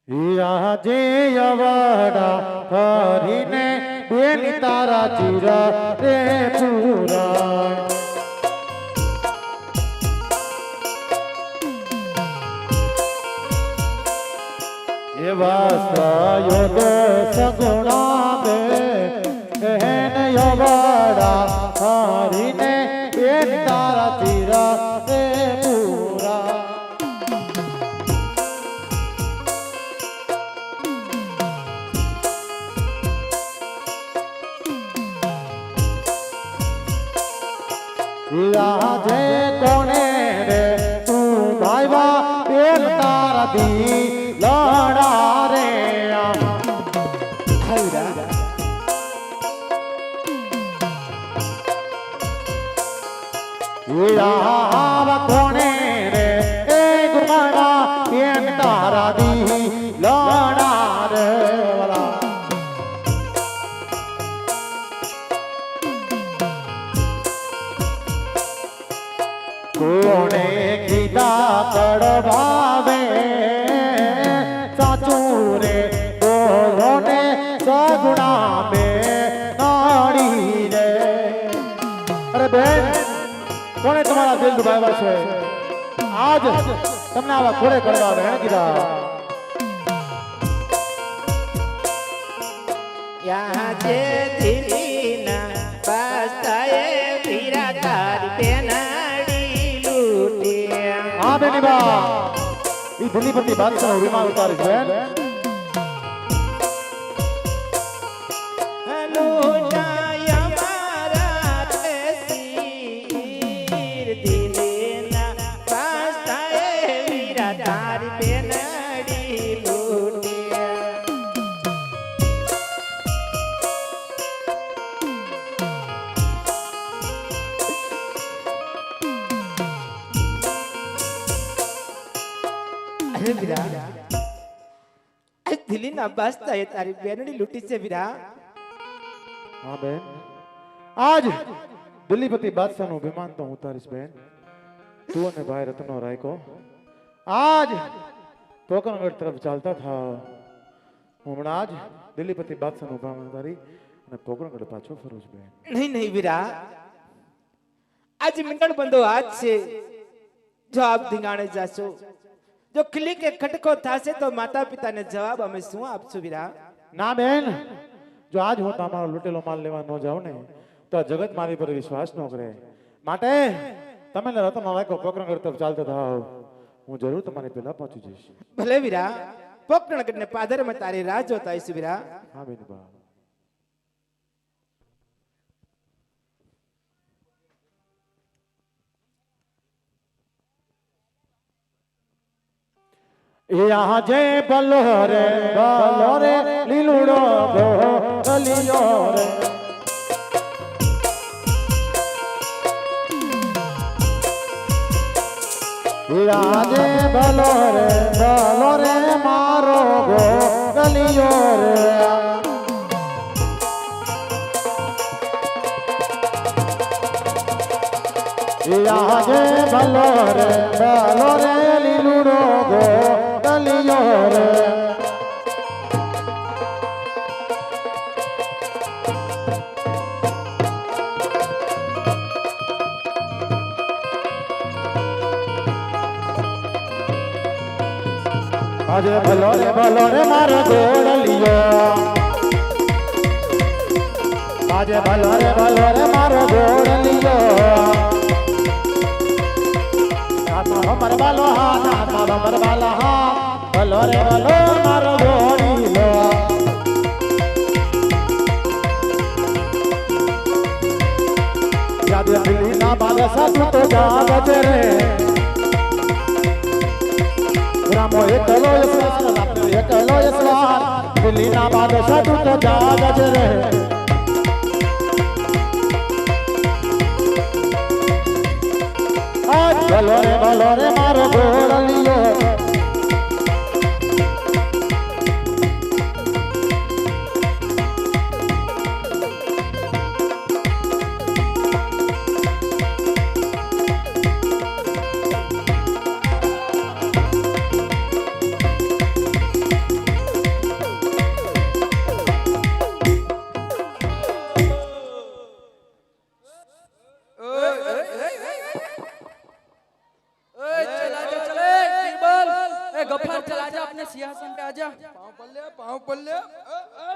આજે અવાડા હરીને બેન તારા ચીરા રે પૂરા એવા સયોગ સગુણા બે હેન અવાડા હરીને બેન તારા ચીરા રે પૂરા આજે કોને રે તું ભાઈવા બેન તારા દી લડા રે આવા કોને રે એ ગુમાવા બેન તારા દી લડા રે વાલા કોણે કીધા કડવાવે સાચું રે બોલો ને સગુણા બે નાડી રે અરે બેન કોણે તમારા દિલ દુભાવ્યા છે આજ તમને આવા ઘોડે કડવાવે હે કીધા યા જે દિલીના પાસ્તાએ પીરા તારી પેનાડી લૂટ્યા હા બેની બા ઈ દિલ્હી પરથી બાદશાહ રૂમાલ ઉતારી છે લૂટાયા મારા દેશીર દિલીના પાસ્તાએ પીરા તારી પેનાડી લૂટ્યા દિલ્હીના બાદશાહે તારી બેનડી લૂંટી છે વીરા હા બેન આજ દિલ્હીપતિ બાદશાહનું વિમાન તો હું ઉતારીશ બેન તું અને ભાઈ રત્નો રાયકો આજ પોકરણગઢ તરફ ચાલતા થાવ હું હમણાં જ દિલ્હીપતિ બાદશાહનું વિમાન ઉતારી અને પોકરણગઢ પાછો ફરું છું બેન નહીં નહીં વીરા આજ મિંગણ બંધો હાથ છે જો આપ ધીંગાણે જાશો જો ખીલી કે ખટકો થાશે તો માતા પિતાને જવાબ અમે શું આપશું વીરા ના બેન જો આજ હું તમારો લૂટેલો માલ લેવા ન જાઉં ને તો આ જગત મારી પર વિશ્વાસ ન કરે માટે તમે રતન રાયકો પોકરણગઢ તરફ ચાલતા થાવ હું જરૂર તમારી પહેલા પહોંચી જઈશ ભલે વીરા પોકરણગઢ ને પાદરમાં તારી રાહ જોતા આવીશું વીરા હા બેન બા આજે બલો રે લીલુડો ગો ગલિયો રે આજે બલો રે મારો ગો ગલિયો રે આજે બલો રે લીલુડો ગો ગલિયો રે આજે ભલો રે મારો ગોળલિયો આજે ભલો રે મારો ગોળલિયો મર બાલો હા ના મર બાલા હા ભલો રે મારો ગોળલિયો યાદ દિલ્હી ના બાદશાહ તું તો જાગ રે રામો એકલો યસવાર દિલ્હીના બાદશાહ તું તો જાગ રે આજ ભલો રે મારો ગોળલિયો सिंहासन पे आजा। पाँव पल्ले पाँव पल्ले।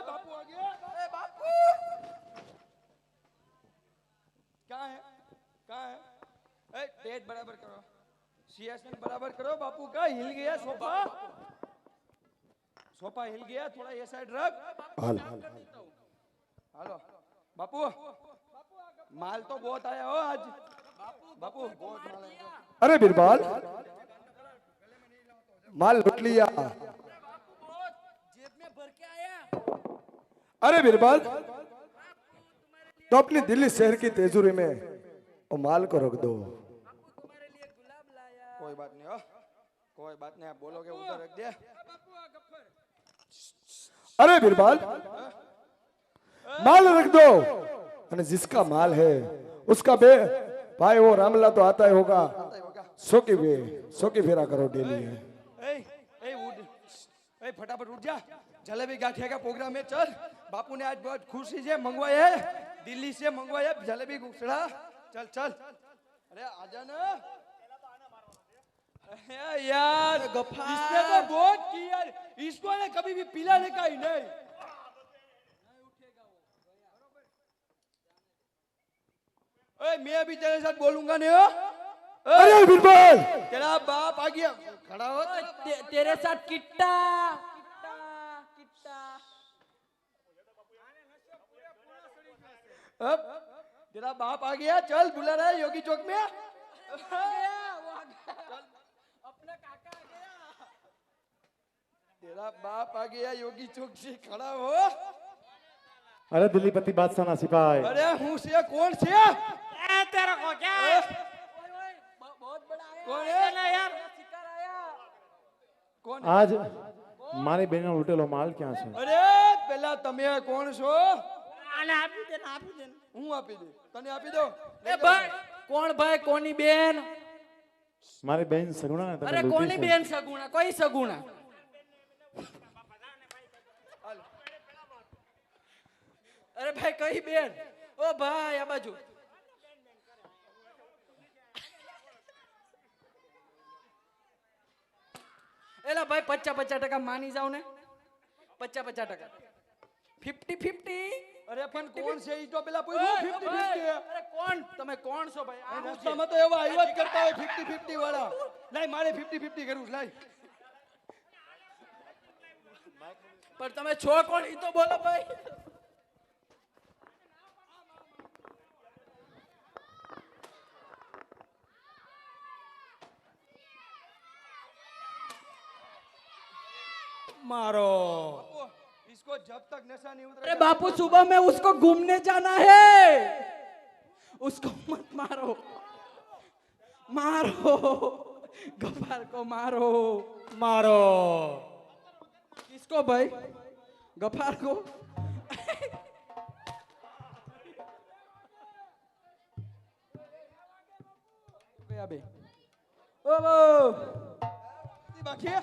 बापू आ गया। बापू कहाँ है कहाँ है? डेट बराबर करो, सिंहासन बराबर करो। बापू का हिल गया सोफा, सोफा हिल गया, थोड़ा ये साइड रख। हाल हेलो बापू, माल तो बहुत आया हो आज। बापू बहुत माल आया। अरे बिरबाल, माल लूट लिया। जेब में भर के आया। अरे बिरबाल, तो अपनी दिल्ली शहर की तेजूरी में वो माल को रख दो। तुम्हारे लिए गुलाब लाया। कोई बात नहीं हो, कोई बात नहीं, आप बोलोगे उधर रख दिया। अरे बिरबाल, माल रख दो। और जिसका माल है उसका बे भाई वो रामला तो आता ही होगा। सो की फेरा करो डेली है। फटाफट उठ जा, जलेबी गाठिया का प्रोग्राम है। चल, बापू ने आज बहुत खुशी से मंगवाया है, दिल्ली से मंगवाया जलेबी गुसड़ा। चल चल, अरे आजा ना यार। इसने तो बहुत की यार, इसको ने कभी भी पिलाने का ही नहीं। मैं अभी तेरे साथ बोलूंगा नहीं हो। अरे बिरबाल, तेरा बाप आ गया, खड़ा हो। तेरे साथ किट्टा किट्टा। अब तेरा बाप आ गया, चल बुला रहा है योगी चौक में। अपना काका आ गया। तेरा बाप आ गया, योगी चौक से खड़ा हो। अरे दिल्लीपति बादशाह ना सिपाही, अरे हूँ से कौन से? तेरा को क्या है? बहुत बड़ा आया। कौन है ना यार, शिकार आया। कौन? आज મારી બેનો લૂટેલો માલ ક્યાં છે? અરે પેલા તમે કોણ છો? આને આપી દે ને, આપી દે ને. હું આપી દઉં, તને આપી દઉં। ए भाई कौन भाई कोनी बेन? મારી બેન સગુણા ને તમે अरे લૂંટી कोनी છે. बेन सगुना कोई सगुना। अरे भाई कई बेन? ओ भाई आ बाजू। एला भाई 50-50% मानी जाओ ने। 50-50%। 50-50। અરે પણ કોણ છે? ઈ તો પેલા પૂછ્યું 50-50। अरे कौन તમે કોણ છો ભાઈ? આ રસ્તામાં તો એવા આવ્યા જ કરતા હોય 50-50 વાળા। લાય મારે 50-50 કરવું છે, લાય। पर તમે છો કોણ ઈ તો બોલો ભાઈ। मारो। इसको जब तक नशा नहीं अरे उतरेगा। बापू सुबह में उसको घूमने जाना है, उसको मत मारो। मारो गफार को मारो। मारो किसको भाई? गफार को। बे ओ वो बाकी है?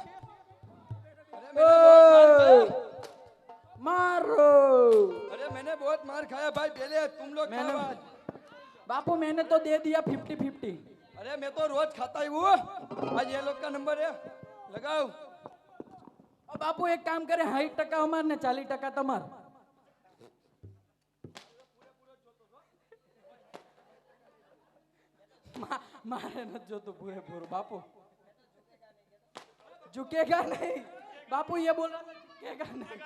मारो। अरे मैंने बहुत मार खाया भाई, पहले तुम लोग मैंने खाओ आज। बापू मैंने तो दे दिया 50-50। अरे मैं तो रोज खाता ही हूँ, आज ये लोग का नंबर है, लगाओ। अब बापू एक काम करे 60% हमार ने 40% तमार। मारे न जो तो पूरे पूरे बापू झुकेगा नहीं। बापू ये बोल रहा था झुकेगा नहीं।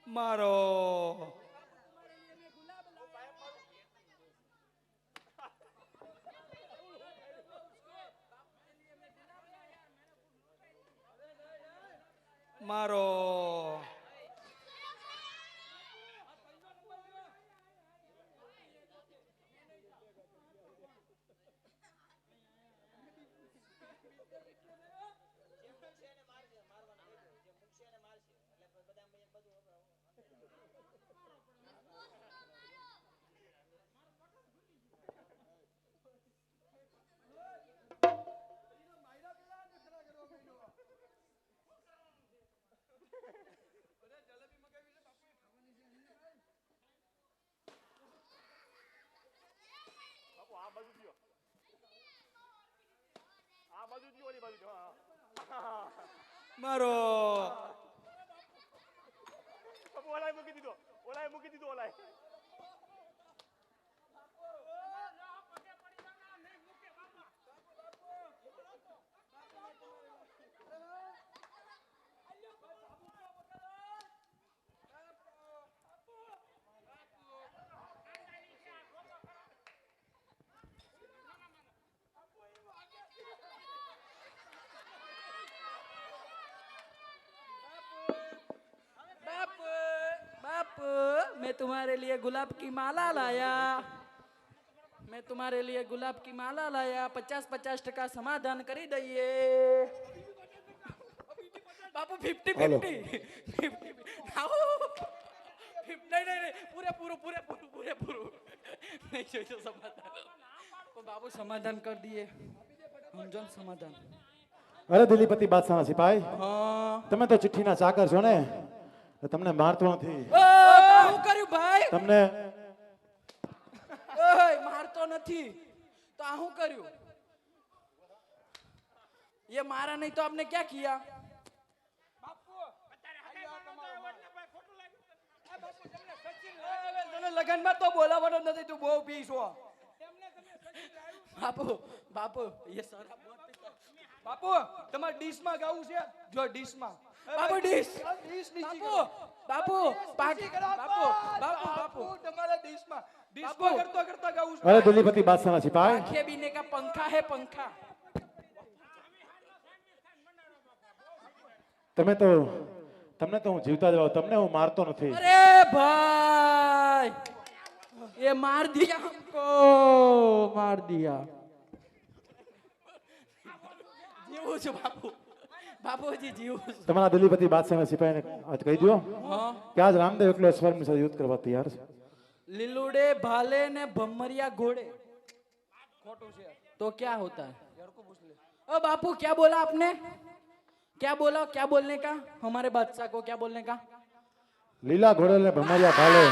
मारो। मारो। મારો बाप, मैं तुम्हारे लिए गुलाब की माला लाया। मैं तुम्हारे लिए गुलाब की माला लाया। 50-50 टका समाधान करी दઈએ। बापू 50-50 हेलो। 50 नहीं पूरे नहीं चाहिए समाधान। तो बाबू समाधान कर दिए। हम जन समाधान। અરે દિલીપતિ બાદશાહના સિપાઈ, हाँ તમે તો ચિઠ્ઠીના ચાકર છો ને, તમને મારતો નથી. શું કર્યું ભાઈ? તમને ઓય મારતો નથી તો આ શું કર્યું? ये मारा नहीं तो आपने क्या किया? તને લગનમાં તો બોલાવવાનો નથી, તું બહુ પીશો. बापू बापू ये शराब बहुत पीता है। બાપુ તમારે ડીશમાં ગાવું છે, જો ડીશમાં. बापू डिश ડીશ નીચી बापू કરો. बापू पाक નીચી કરો. बापू बापू बापू તમારે ડીશમાં બાપુ. કરતા ગાવું છે. અરે દિલીપતિ બાદશાહના સિપાઈ, आंखें बीने का पंखा है पंखा। તમને તો હું જીવતા જ રહું, તમને હું મારતો નથી. अरे भाई ये मार दिया हमको, मार दिया। जीवू છું બાપુ, બાપુજી જીવू છું। તમારા દિલીપતિ બાદશાહના સિપાહીને આજ કહી દો हाँ કે આજ રામદેવ એકલો સ્વર્ણની સાથે યુદ્ધ કરવા તૈયાર છે. લીલુડે ભાલે ने भमरिया घोड़े तो क्या होता है? ओ बापू क्या बोला आपने? क्या बोला? क्या बोलने का? हमारे बादशाह को क्या बोलने का? લીલા ઘોડે ને ભમરિયા ભાલે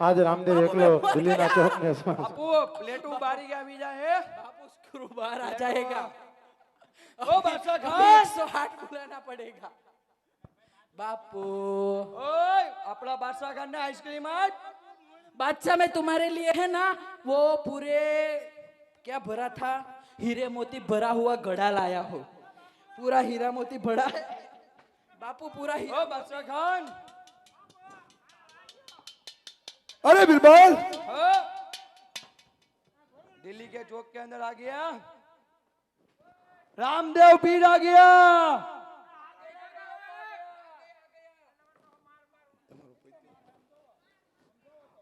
આજ રામદેવ એકલો દિલ્હીના ચોકને બાપુ પ્લેટું બારી આવી જાય. बापू स्क्रू बाहर आ जाएगा। ओ बादशाह खान। 108 बुलाना पड़ेगा बापू। ઓય આપણા બાદશાહ ખાનને આઈસ્ક્રીમ આજ. बादशाह में तुम्हारे लिए है ना वो पूरे क्या भरा था, हीरे मोती भरा हुआ घड़ा लाया हो। पूरा हीरा मोती भरा है बापू, पूरा ઓ બાદશાહ ખાન. अरे बिरबल, हाँ? दिल्ली के चौक के अंदर आ गया रामदेव पीर, आ गया.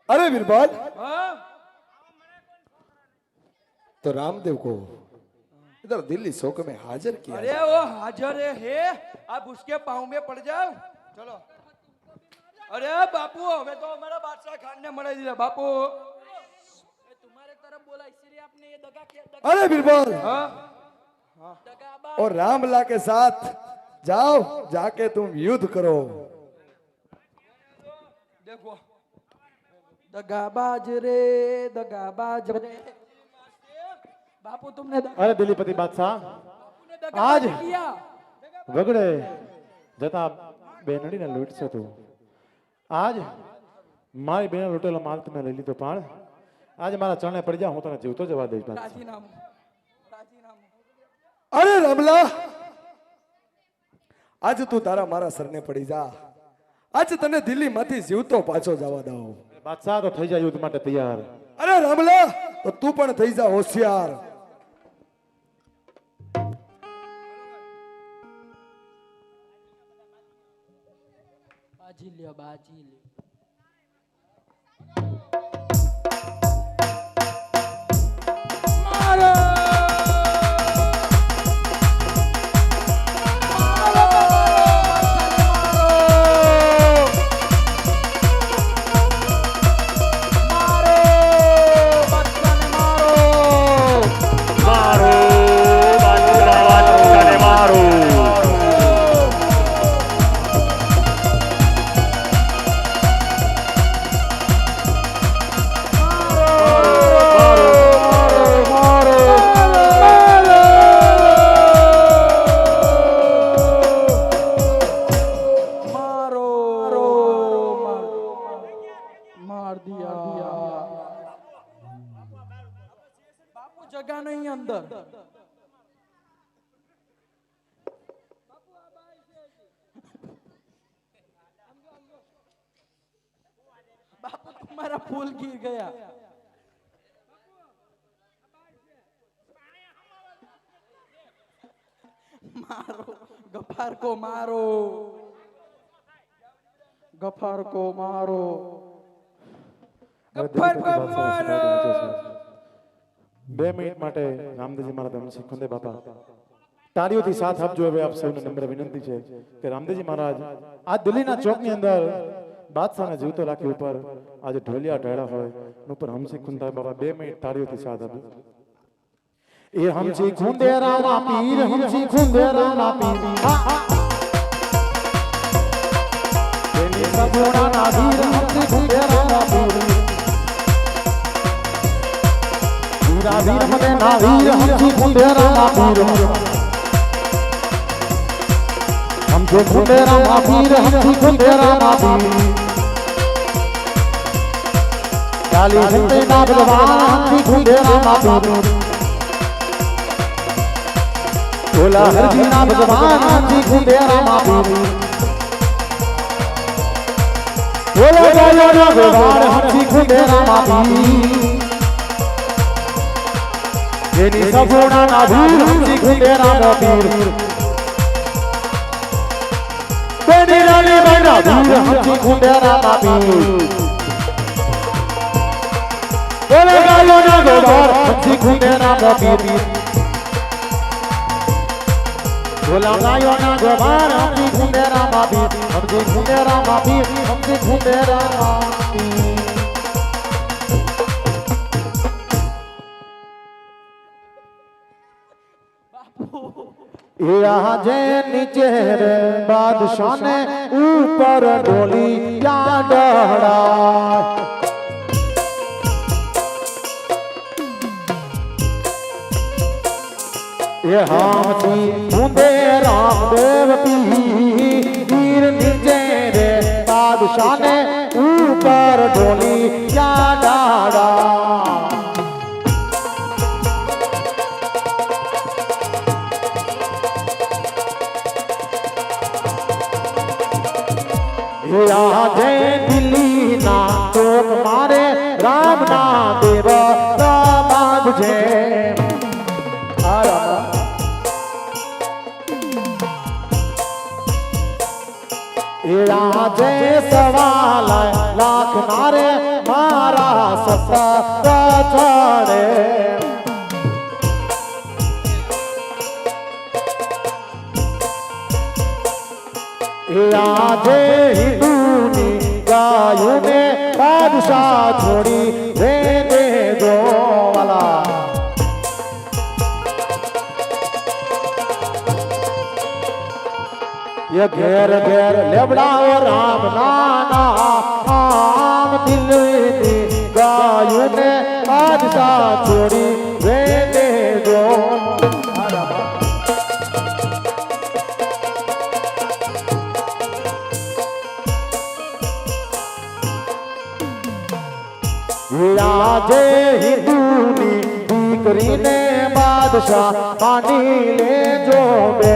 अरे बिरबल, हाँ? तो रामदेव को इधर दिल्ली शोक में हाजिर किया अरे वो हाजिर है, अब उसके पाँव में पड़ जाओ. चलो. अरे बापू हमें तो हमारा बादशाह खान ने मना दिया. बापू तुम्हारे तरफ बोला इसलिए आपने ये दगा किया। अरे बिरबल, हाँ? दगाबाज। और रामला के साथ जाओ, जाके तुम युद्ध करो। देखो दगाबाज रे, दगाबाज रे। बापू तुमने અરે દિલીપતિ બાદશાહ, दगाबाज आज किया। વગડે જતા બેનડીને લૂંટશે તું. આજ મારી બેન લૂંટેલો માલ તમે લઈ લીધો, પણ આજ મારા ચરણે પડી જા, હું તને જીવતો જવા દઈશ બાદશાહ. राजीनामा राजीनामा। अरे रमला, आज तू तारा मारा सरने पड़ी जा। आज तने दिल्ली माथी जीवतो पाछो जवा दઉં। બાદશાહ તો થઈ જાય યુદ્ધ માટે તૈયાર. अरे रमला, तो तू पण થઈ જા હોશિયાર। बाजी लिया बाजी लिया। અંદર બાપુ તમારા ફૂલ ગીર ગયા મારો ગફાર કો મારો ગફાર કો મારો ગફ્ફાર કો મારો 2 મિનિટ માટે રામદેવજી મહારાજ હમસી ખુંદે બાપા તાળીઓથી સાથ આપજો. હવે આપ સૌને નમ્ર વિનંતી છે કે રામદેવજી મહારાજ આ દિલ્હીના ચોકની અંદર બાદશાહને જીવતો રાખી ઉપર આજે ઢોલિયા ઢળ્યા હોય ઉપર હમસી ખુંદા બાબા 2 મિનિટ તાળીઓથી સાથ આપજો. એ હમસી ખુંદે રામા પીર હમસી ખુંદે રામા પીર તેની સગુણાના વીર હમસી ખુંદે રામા પીર વીરા વીર મને ના વીર હમસી ખુંદે રામા પીર હમસી ખુંદે રામા પીર હમસી ખુંદે રામા પીર કાલી હંતે ના ભગવાન હમસી ખુંદે રામા પીર બોલા હરજી ના ભગવાન હમસી ખુંદે રામા પીર બોલા ગાયો ના ભગવાન હમસી ખુંદે રામા પીર જેની સગુણા ના વીર હમસી ખુંદે રામા પીર તેની રાણી બના વીર હમસી ખુંદે રામા પીર બોલા ગાયો ના ભગવાન હમસી ખુંદે રામા પીર બોલા ગાયો ના ભગવાન હમસી ખુંદે રામા પીર હમસી ખુંદે રામા પીર હમસી ખુંદે રામા પીર આજે નીચે રે બાદશાહ ને ઉપર ડોલી યા ડહડા એ હામસી ખુંદે રામદેવ પીર નીચે રે બાદશાહ ને ઉપર ડોલી યા ડાડા આજે દિલ્હી ના ચોક મારે રામ ના દેવ સમાજ છે આજે સવા લાખ નારે મારા સત્તા ચડે આજે હિન્દુની ગાયો ને બાદશાહ છોડી રે દે દો વાલા ये घेर घेर लेबड़ाओ राम नाना आम दिल गायों ने बादशाह छोड़ी वे दे दो આજે હિન્દુની દીકરીને બાદશાહ માની લેજો બે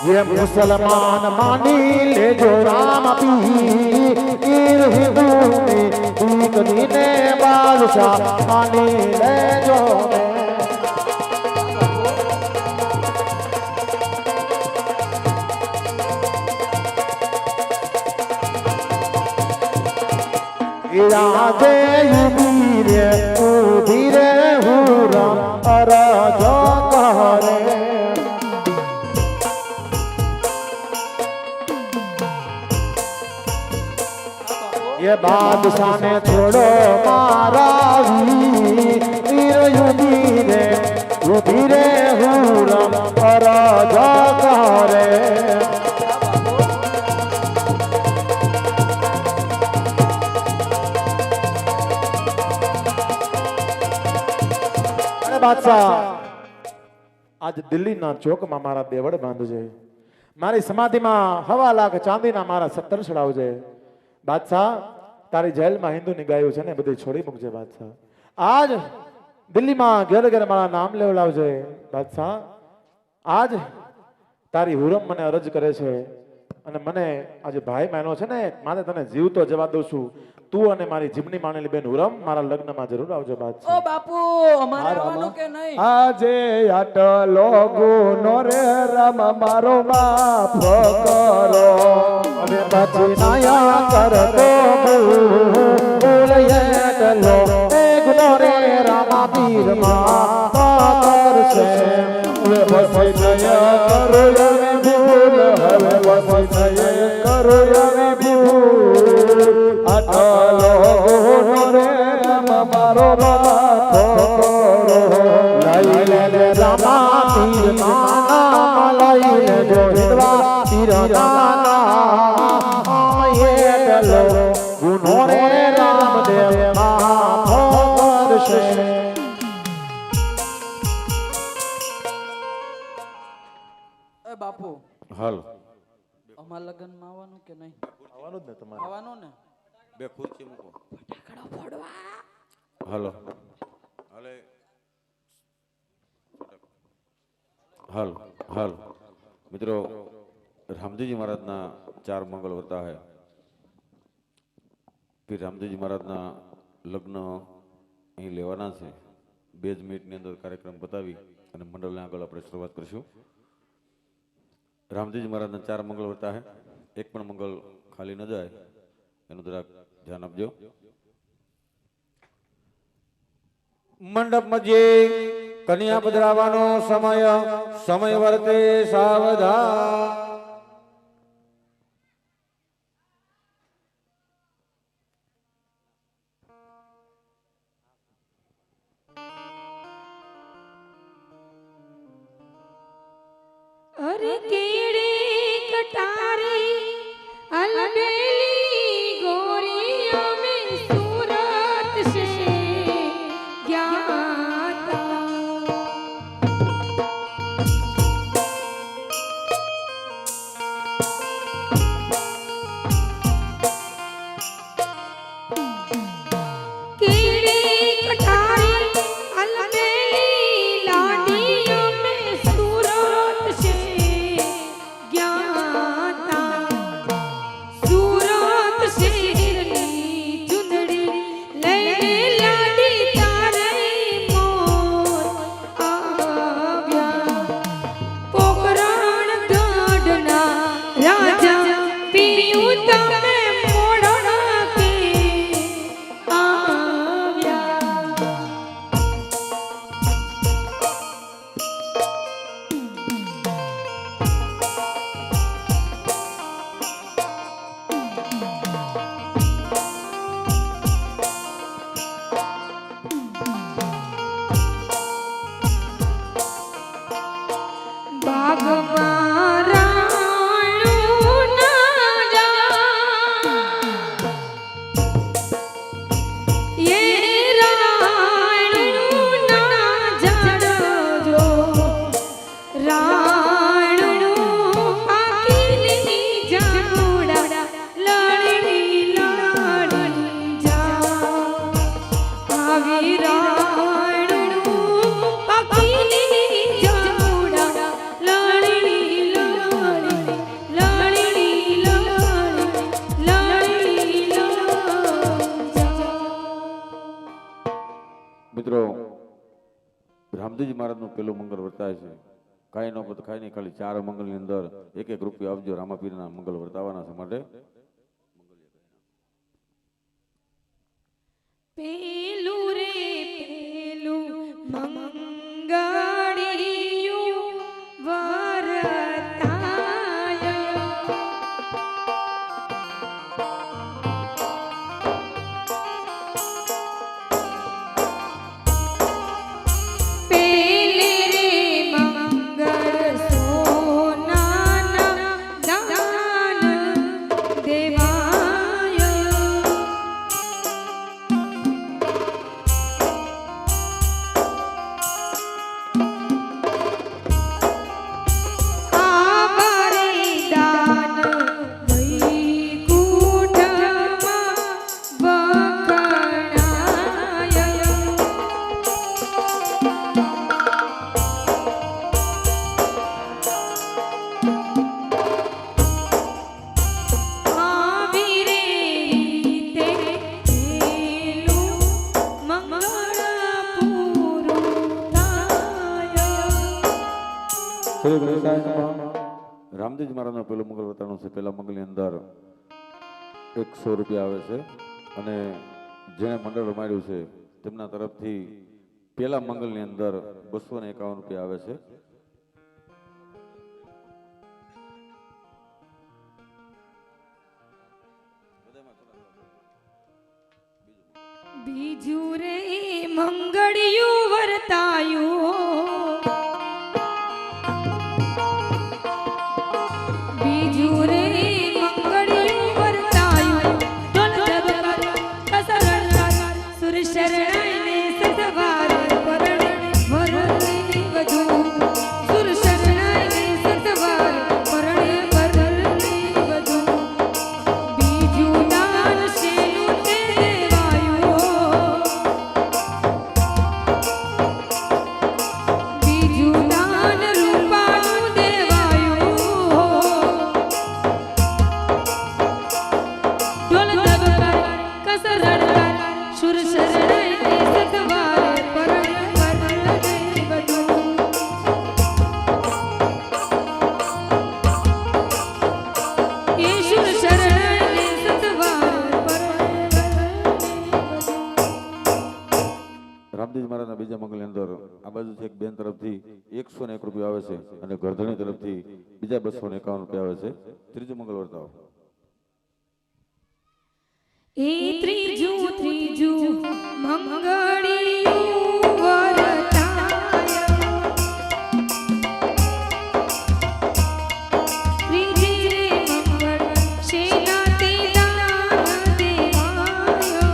ये मुसलमान मानी ले जो राम पीर हिंदू ने दीकरी ने बादशाह मानी ले जो राजे धीरे धीरे हुरा राजा कहरे ये बादशाह ने छोड़ो मारा वीर यू धीरे हुरा राजा कहरे बादशाह आज दिल्ली ना चौक में मारा देवड़ बांधजे मारी समाधि में 1.25 लाख चांदी ना मारा 70 चढ़ावजे બાદશાહ તારી જેલમાં હિન્દુની ગાયો છે ને બધી છોડી મૂકજે બાદશાહ. આજ દિલ્હીમાં ઘેર ઘેર મારા નામ લેવડાવજે બાદશાહ. આજ તારી હુરમ મને અરજ કરે છે અને મને આજે ભાઈ માનો છે ને મારે તને જીવતો જવા દઉં છું. તું અને મારી જીમની માનેલી બેન હુરમ મારા લગ્નમાં જરૂર આવજો ઓ બાદશાહ. બાપુ અમારે આવવાનું કે નહીં? આજે આટલો ગુનો રે રામ મારો માફ કરો. હવે પછી નાયા કરતો ભૂલયે ડલો એ ગુનો રે રામા પીર માં કરશે. હવે પછી નયા કરો યે ભૂલ, હવે પછી નયા કરો યે ભૂલ. આટલો ગુનો રે રામ મારો માફ કરો. લઈ લે રામા પીર નામ લઈ લે જો હિંદવા પીર નામ એ ડલો ગુનો રે રામદેવ માફ કરશે. એ બાપુ હાલ અમારા લગ્નમાં આવવાનું કે નહીં? આવવાનું જ ને તમારે. આવવાનું ને? બે ખુરશી મૂકો. હાલો હાલે હાલ હાલ મિત્રો, રામદેવજી મહારાજના 4 મંગલ વર્તા હે. फिर रामदेवजी महाराजना लग्न અહીં લેવાના છે. 2 મિનિટની અંદર કાર્યક્રમ બતાવી અને મંડળને આગળ આપણે શરૂઆત કરીશું. રામદેવજી મહારાજના 4 મંગલ વર્તા હે. એક પણ મંગલ ખાલી ન જાય એનું જરાક ધ્યાન આપજો. મંડપ મધ્યે કન્યા પધરાવાનો સમય વર્તે સાવધાન. अरे केड़े कटारे अलबेली गोरियों में सूरत से ज्ञाता केड़े कटारे अलबेली लाडियों में सूरत से ज्ञाता सूरत से चुंदड़ी लैने लाडी तारे मोर आव्या पोकरण गढ़ना राजा पीयूं तमे मोड़ना के आव्या બાગમાં રાણું ના જા એ રાણું ના જડજો રાણું પાકીની જામુડા લડડી લડડી જા આવી રાણું પાકીની જામુડા લડડી લડડી લડડી લડડી જા. મિત્રો, રામદેવજી મહારાજનું પેલું મંગળ વર્તાય છે. કાંઈ ન પત ખાઈ નહીં, ખાલી 4 મંગલની અંદર 1-1 રૂપિયો આપજો. રામાપીરના મંગળ વર્તાવાના છે માટે પેલું રે પેલું મંગળિયું વરતાય પેલે રે મંગળ સોનાના દાન દેવાય શ્રી ગણેશાય નમઃ. રામદેવજી મહારાજનો પેલો મંગળ વર્તાણું છે. પેલા મંગળની અંદર 100 રૂપિયા આવે છે અને જેણે મંડળ રમાડ્યું છે તેમના તરફથી પેલા મંગળની અંદર 251 રૂપિયા આવે છે. બીજું રે મંગળિયું વર્તાયું, બીજું રે મંગળિયું વર્તાયું, ઢોલ ધબકાર કસરત સુર શરણાઈને સતવાર પરણે વરણી વધુ, સુર શરણાઈને સતવાર પરણે વરણી વધુ. બીજું દાન શેનું તે દેવાયું, બીજું દાન રૂપાનું દેવાયું, ઢોલ ધબકાર કસરત સુર શરણાઈને સતવાર પરણે વરણી વધુ. ઈશ્વર શરણે સતવાર પરણે વધુ. રામદેવજી મહારાજના બીજા મંગળની અંદર આ બાજુથી એક બેન તરફથી 101 રૂપિયા આવે છે અને ગરધણી તરફથી બીજા 251 રૂપિયા આવે છે. ત્રીજું મંગળ વર્તાવો. એ ત્રીજું મંગળિયું વર્તાયું, ત્રીજી રે મંગળ શેનાથી દાન દેવાયો,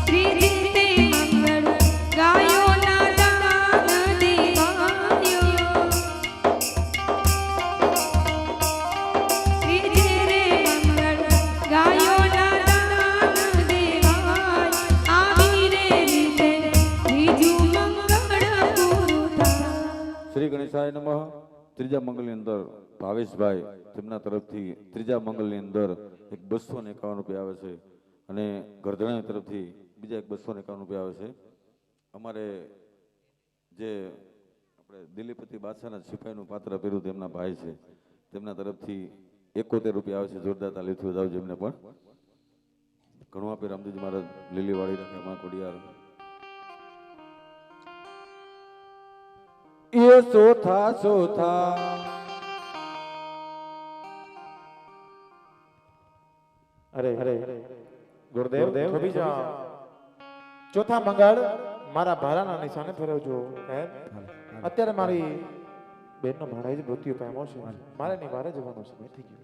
ત્રીજી તે મંગળ ગાયોના દાન દેવાયો, ત્રીજી રે મંગળ ગાયોના દાન દેવાય. આવી રે રીતે ત્રીજું મંગળ પૂરું થાય. શ્રી ગણેશાય નમઃ. ત્રીજા મંગળની અંદર ભાવેશભાઈ તેમના તરફથી ત્રીજા મંગળની અંદર એક 251 રૂપિયા આવે છે અને ગરધણી તરફથી બીજા એક 251 રૂપિયા આવે છે. અમારે જે આપણે દિલીપતિ બાદશાહના સિપાહીનું પાત્ર પહેર્યું તેમના ભાઈ છે તેમના તરફથી 71 રૂપિયા આવે છે. જોરદાર તાલીથી વધાવજો એમને પણ. ઘણું આપે રામદેવજી મહારાજ લીલીવાળી રાખે માં કોડિયાર. એ સોથા સોથા અરે ગુરુદેવ છોડી જા. ચોથા મંગળ મારા ભારાના નિશાને ફેરવજો. અત્યારે મારી બેનનો ભાડા જ મૃત્યુ પામ્યો છે. મારે ની વારે જવાનો સમય થઈ ગયો.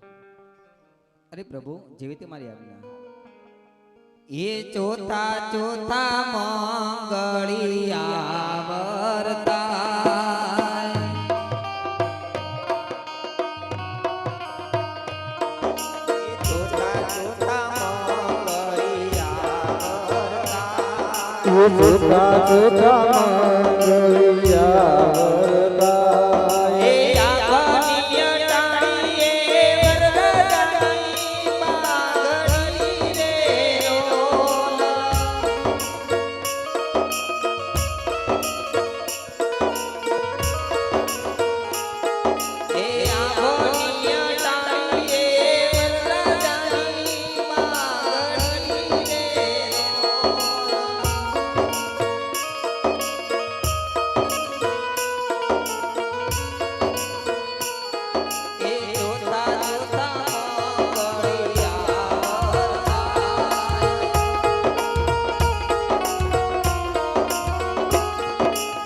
અરે પ્રભુ જેવી તે મારી આજ્ઞા. એ ચોથા ચોથા મંગળિયા વર્તાય, ચોથા ચોથા મંગળિયા વર્તાય. એ આગળની અટાણીએ વરદાની માગણી રે રોલા. એ આગળની અટાણીએ વરદાની માગણી રે રોલા. એ ચોથા ચોથા મંગળિયા વર્તાય.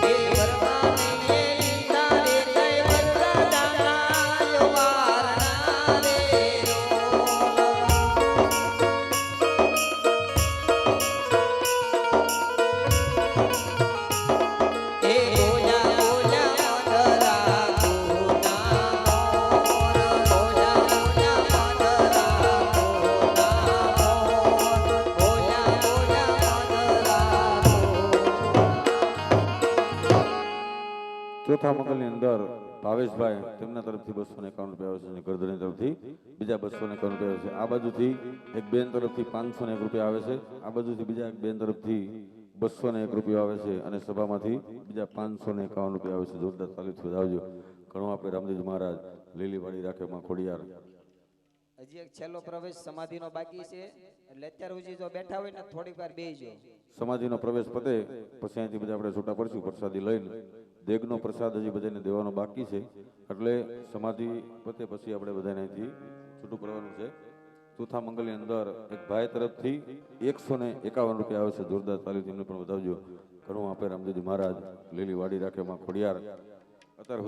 એ વરદાને લીધા રે તય વરદાના વારના રે રોલા. એ ગોજા ગોજા મધરા ગોના મોર, ગોજા ગોજા મધરા ગોના મોર, ગોજા ગોજા મધરા ચોથા મંગળની અંદર ભાવેશભાઈ તેમના તરફથી 251 રૂપિયા આવે છે અને ગરધણી તરફથી બીજા 251 રૂપિયા આવે છે. આ બાજુથી એક બેન તરફથી 501 રૂપિયા આવે છે. આ બાજુથી બીજા એક બેન તરફથી 201 રૂપિયા આવે છે અને સભામાંથી બીજા 551 રૂપિયા આવે છે. જોરદાર તાલીથી વધાવજો. ઘણું આપણે રામદેવજી મહારાજ લીલીવાડી રાખે માં ખોડિયાર. હજી એક છેલ્લો પ્રવેશ સમાધિનો બાકી છે એટલે અત્યાર સુધી જો બેઠા હોય ને થોડીક વાર બેસજો. સમાધિનો પ્રવેશ પતે પછી અહીંથી બધા આપણે છૂટા પડશું પ્રસાદી લઈને. દેગનો પ્રસાદ હજી બધાને દેવાનો બાકી છે એટલે સમાધિ પતે પછી આપણે બધાને અહીંથી છૂટું પડવાનું છે. ચોથા મંગલની અંદર એક ભાઈ તરફથી 151 રૂપિયા આવે છે. જોરદાર તાલીથી એમને પણ વધાવજો. ઘણું આપે રામદેવજી મહારાજ લીલીવાડી રાખે માં ખોડિયાર. અત્યારે